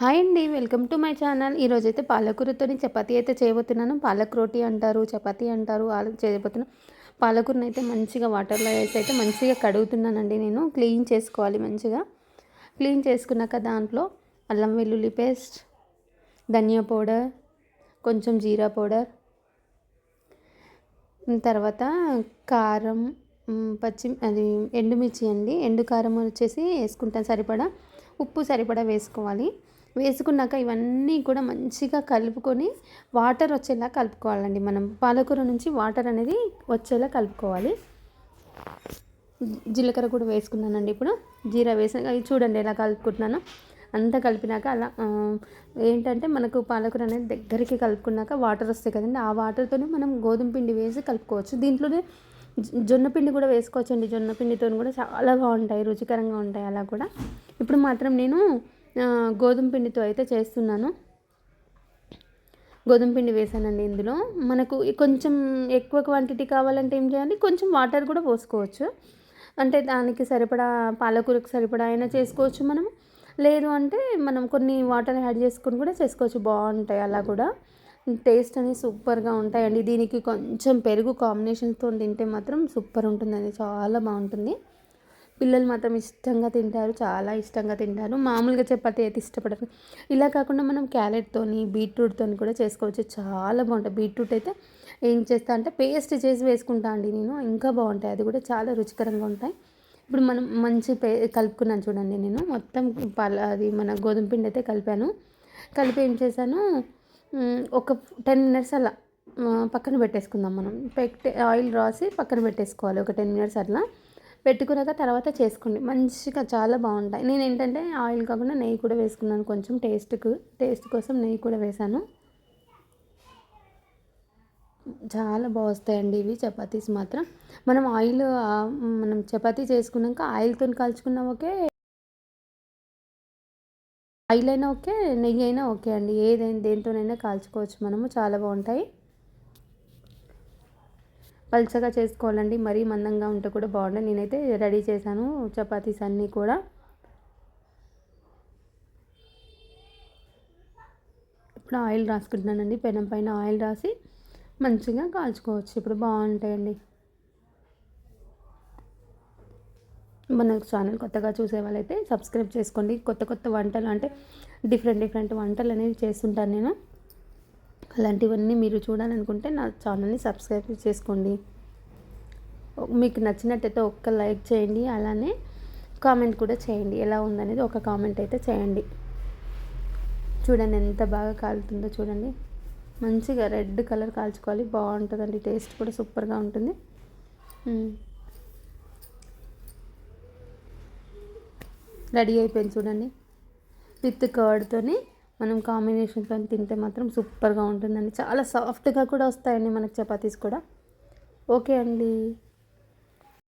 Hi అండి, welcome to my channel. ఈరోజైతే పాలకూరతోని చపాతీ అయితే చేయబోతున్నాను. పాలక్ రోటీ అంటారు, చపాతీ అంటారు. అలా చేయబోతున్నాను. పాలకూరని అయితే మంచిగా వాటర్లో వేసి అయితే మంచిగా కడుగుతున్నానండి. నేను క్లీన్ చేసుకోవాలి. మంచిగా క్లీన్ చేసుకున్నాక దాంట్లో అల్లం వెల్లుల్లి పేస్ట్, ధనియా పౌడర్, కొంచెం జీరా పౌడర్, తర్వాత కారం, అది ఎండుమిర్చి అండి. ఎండు కారం వచ్చేసి వేసుకుంటాను సరిపడా. ఉప్పు సరిపడా వేసుకోవాలి. వేసుకున్నాక ఇవన్నీ కూడా మంచిగా కలుపుకొని వాటర్ వచ్చేలా కలుపుకోవాలండి. మనం పాలకూర నుంచి వాటర్ అనేది వచ్చేలా కలుపుకోవాలి. జీలకర్ర కూడా వేసుకున్నానండి. ఇప్పుడు జీరా వేసాక అవి చూడండి ఎలా కలుపుకుంటున్నాను. అంతా కలిపినాక అలా ఏంటంటే మనకు పాలకూర అనేది దగ్గరికి కలుపుకున్నాక వాటర్ వస్తాయి కదండి. ఆ వాటర్తోనే మనం గోధుమ పిండి వేసి కలుపుకోవచ్చు. దీంట్లోనే జొన్న పిండి కూడా వేసుకోవచ్చు అండి. జొన్న పిండితో కూడా చాలా బాగుంటాయి, రుచికరంగా ఉంటాయి అలా కూడా. ఇప్పుడు మాత్రం నేను గోధుమ పిండితో అయితే చేస్తున్నాను. గోధుమ పిండి వేసానండి ఇందులో. మనకు కొంచెం ఎక్కువ క్వాంటిటీ కావాలంటే ఏం చేయాలి, కొంచెం వాటర్ కూడా పోసుకోవచ్చు. అంటే దానికి సరిపడా పాలకూరకు సరిపడా అయినా చేసుకోవచ్చు మనం. లేదు అంటే మనం కొన్ని వాటర్ యాడ్ చేసుకొని కూడా చేసుకోవచ్చు. బాగుంటాయి అలా కూడా. టేస్ట్ అనేది సూపర్గా ఉంటాయండి. దీనికి కొంచెం పెరుగు కాంబినేషన్తో తింటే మాత్రం సూపర్ ఉంటుందండి, చాలా బాగుంటుంది. పిల్లలు మాత్రం ఇష్టంగా తింటారు, చాలా ఇష్టంగా తింటారు. మామూలుగా చపాతీ అయితే ఇష్టపడరు. ఇలా కాకుండా మనం క్యారెట్తోని, బీట్రూట్తోని కూడా చేసుకోవచ్చు. చాలా బాగుంటాయి. బీట్రూట్ అయితే ఏం చేస్తా అంటే పేస్ట్ చేసి వేసుకుంటా అండి నేను. ఇంకా బాగుంటాయి, అది కూడా చాలా రుచికరంగా ఉంటాయి. ఇప్పుడు మనం మంచి కలుపుకున్నాను చూడండి. నేను మొత్తం అది మన గోధుమ పిండి అయితే కలిపాను. కలిపి ఏం చేశాను, ఒక 10 మినిట్స్ అలా పక్కన పెట్టేసుకుందాం. మనం ఆయిల్ రాసి పక్కన పెట్టేసుకోవాలి ఒక 10 మినిట్స్ అట్లా. పెట్టుకున్నాక తర్వాత చేసుకోండి, మంచిగా చాలా బాగుంటాయి. నేను ఏంటంటే ఆయిల్ కాకుండా నెయ్యి కూడా వేసుకున్నాను. కొంచెం టేస్ట్ కోసం నెయ్యి కూడా వేసాను. చాలా బాగా వస్తాయండి ఇవి చపాతీస్ మాత్రం. మనం చపాతీ చేసుకున్నాక ఆయిల్తో కాల్చుకున్నా ఓకే, ఆయిల్ అయినా ఓకే, నెయ్యి అయినా ఓకే అండి. ఏదైనా దేనితోనైనా కాల్చుకోవచ్చు మనము. చాలా బాగుంటాయి. పల్చగా చేసుకోవాలండి, మరీ మందంగా ఉంటే కూడా బాగుండదు. నేనైతే రెడీ చేశాను చపాతీస్ అన్నీ కూడా. ఇప్పుడు ఆయిల్ రాసుకుంటున్నానండి. పెనం పైన ఆయిల్ రాసి మంచిగా కాల్చుకోవచ్చు. ఇప్పుడు బాగుంటాయండి. మన ఛానల్ కొత్తగా చూసే వాళ్ళైతే సబ్స్క్రైబ్ చేసుకోండి. కొత్త కొత్త వంటలు అంటే డిఫరెంట్ వంటలు అనేవి చేస్తుంటాను నేను. అలాంటివన్నీ మీరు చూడాలనుకుంటే నా ఛానల్ని సబ్స్క్రైబ్ చేసుకోండి. మీకు నచ్చినట్టయితే ఒక్క లైక్ చేయండి, అలానే కామెంట్ కూడా చేయండి. ఎలా ఉందనేది ఒక కామెంట్ అయితే చేయండి. చూడండి ఎంత బాగా కాలుతుందో చూడండి. మంచిగా రెడ్ కలర్ కాల్చుకోవాలి, బాగుంటుందండి. టేస్ట్ కూడా సూపర్గా ఉంటుంది. రెడీ అయిపోయింది చూడండి. విత్ కర్డ్తోని మనం కాంబినేషన్తో తింటే మాత్రం సూపర్గా ఉంటుందండి. చాలా సాఫ్ట్గా కూడా వస్తాయండి మనకి చపాతీస్ కూడా. ఓకే అండి.